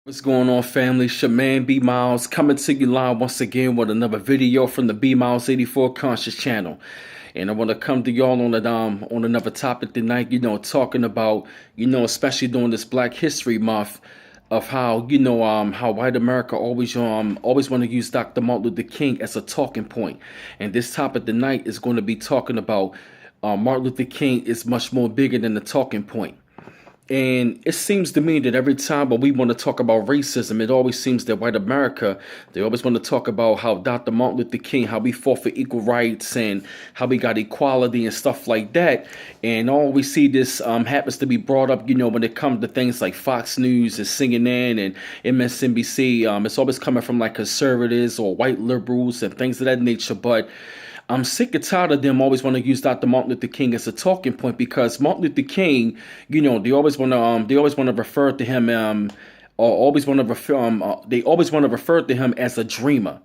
What's going on, family? It's your man B Miles coming to you live once again with another video from the B Miles 84 Conscious channel. And I want to come to y'all on another topic tonight, talking about, especially during this Black History Month, of how, how white America always want to use Dr. Martin Luther King as a talking point. And this topic tonight is going to be talking about Martin Luther King is much more bigger than the talking point. And it seems to me that every time when we want to talk about racism, it always seems that white America, they always want to talk about how Dr. Martin Luther King, how we fought for equal rights and how we got equality and stuff like that. And all we see this happens to be brought up, when it comes to things like Fox News and CNN and MSNBC. It's always coming from like conservatives or white liberals and things of that nature. But I'm sick and tired of them always want to use Dr. Martin Luther King as a talking point, because Martin Luther King, they always want to refer to him or always want to refer they always want to refer to him as a dreamer.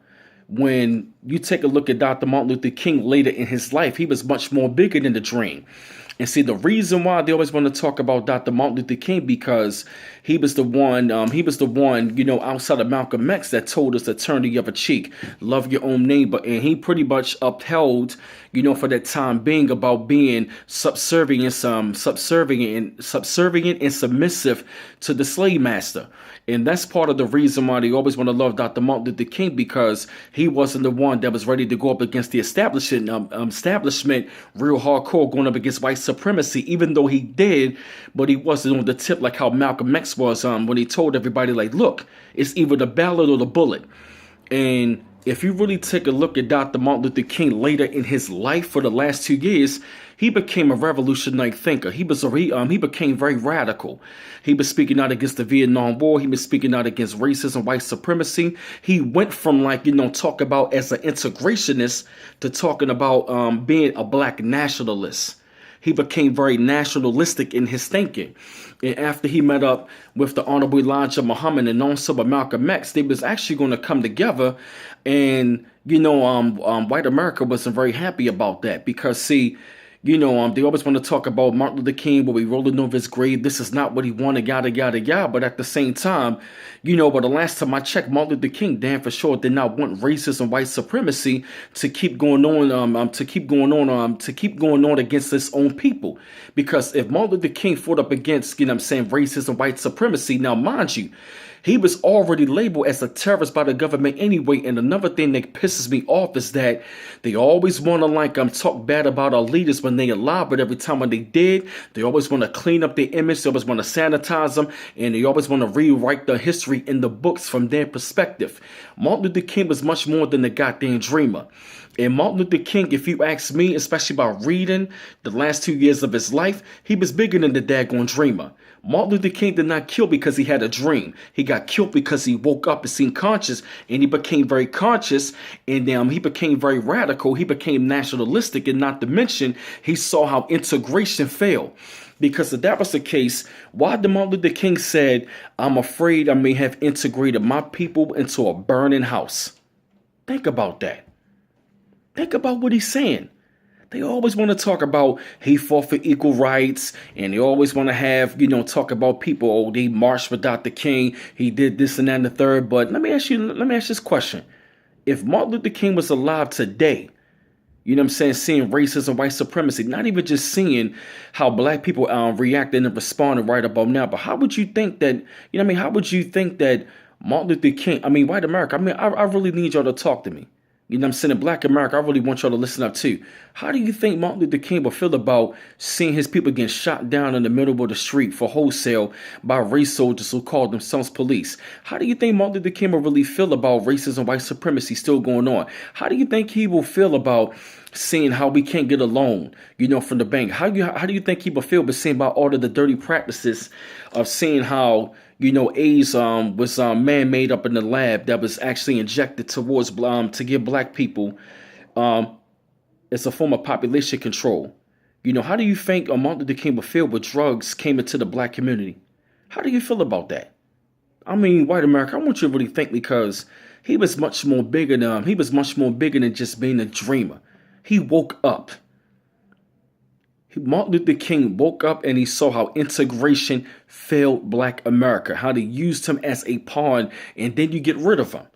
When you take a look at Dr. Martin Luther King later in his life, he was much more bigger than the dream. And see, the reason why they always want to talk about Dr. Martin Luther King, because he was the one, outside of Malcolm X, that told us to turn the other cheek, love your own neighbor. And he pretty much upheld, for that time being, about being subservient and submissive to the slave master. And that's part of the reason why they always want to love Dr. Martin Luther King, because he wasn't the one that was ready to go up against the establishment real hardcore, going up against white supremacy, even though he did, but he wasn't on the tip like how Malcolm X was when he told everybody, like, look, it's either the ballot or the bullet. And if you really take a look at Dr. Martin Luther King later in his life for the last 2 years, he became a revolutionary thinker. He became very radical. He was speaking out against the Vietnam War. He was speaking out against racism, white supremacy. He went from talk about as an integrationist to talking about being a black nationalist. He became very nationalistic in his thinking. And after he met up with the Honorable Elijah Muhammad and also with Malcolm X, they was actually going to come together. And, white America wasn't very happy about that, because, see, they always want to talk about Martin Luther King, but we rolling over his grave. This is not what he wanted, yada, yada, yada. But at the same time, but the last time I checked, Martin Luther King, damn for sure, did not want racism, white supremacy to keep going on, to keep going on against his own people. Because if Martin Luther King fought up against, racism, white supremacy, now mind you, he was already labeled as a terrorist by the government anyway. And another thing that pisses me off is that they always want to talk bad about our leaders when they alive, but every time when they did, they always want to clean up their image. They always want to sanitize them, and they always want to rewrite the history in the books from their perspective. Martin Luther King was much more than a goddamn dreamer. And Martin Luther King, if you ask me, especially by reading the last 2 years of his life, he was bigger than the daggone dreamer. Martin Luther King did not kill because he had a dream. He got killed because he woke up and seen conscious, and he became very conscious, and he became very radical. He became nationalistic, and not to mention, he saw how integration failed. Because if that was the case, why did Martin Luther King said, I'm afraid I may have integrated my people into a burning house? Think about that. Think about what he's saying. They always want to talk about he fought for equal rights, and they always want to have, talk about people, oh, they marched for Dr. King, he did this and that and the third. But let me ask this question. If Martin Luther King was alive today, seeing racism, white supremacy, not even just seeing how black people reacting and responding right about now, but how would you think that, how would you think that Martin Luther King, white America, I really need y'all to talk to me. In Black America, I really want y'all to listen up too. How do you think Martin Luther King would feel about seeing his people getting shot down in the middle of the street for wholesale by race soldiers who called themselves police? How do you think Martin Luther King will really feel about racism, white supremacy still going on? How do you think he will feel about seeing how we can't get a loan, from the bank? How do you think he will feel about seeing about all of the dirty practices of seeing how AIDS was man-made up in the lab that was actually injected towards to give black people as a form of population control? How do you think Martin Luther King would feel when drugs came into the black community? How do you feel about that? White America, I want you to really think, because he was much more bigger than just being a dreamer. He woke up. Martin Luther King woke up and he saw how integration failed Black America, how they used him as a pawn, and then you get rid of him.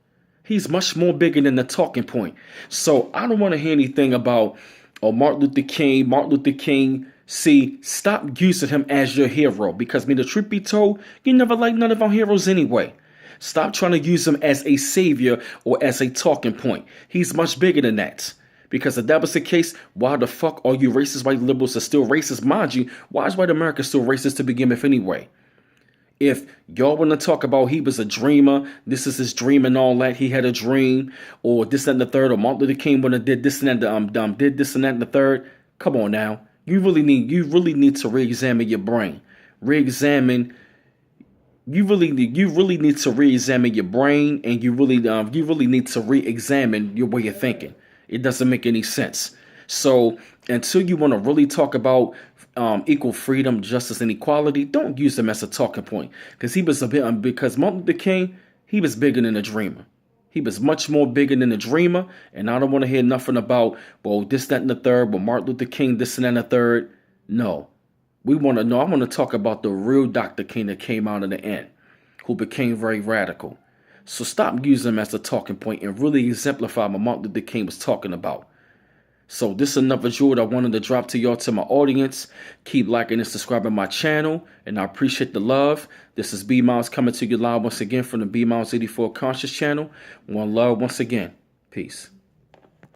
He's much more bigger than the talking point. So I don't want to hear anything about, oh, Martin Luther King, Martin Luther King. See, stop using him as your hero, because, the truth be told, you never liked none of our heroes anyway. Stop trying to use him as a savior or as a talking point. He's much bigger than that. Because if that was the case, why the fuck are you racist white liberals are still racist? Mind you, why is white America still racist to begin with anyway? If y'all want to talk about he was a dreamer, this is his dream and all that, he had a dream, or this, that, and the third, or Martin Luther King would have did this and that, did this and that and the third. Come on now. You really need to re-examine your brain. You really need to re-examine your brain, and you really need to re-examine your way of thinking. It doesn't make any sense. So until you want to really talk about equal freedom, justice, and equality, don't use them as a talking point. Because Martin Luther King, he was bigger than a dreamer. He was much more bigger than a dreamer, and I don't want to hear nothing about, well, this, that, and the third, well, Martin Luther King, this, and that, and the third. No. I want to talk about the real Dr. King that came out in the end, who became very radical. So stop using him as a talking point and really exemplify what Martin Luther King was talking about. So this is another jewel I wanted to drop to y'all, to my audience. Keep liking and subscribing my channel, and I appreciate the love. This is B Miles coming to you live once again from the B Miles 84 Conscious channel. One love once again. Peace.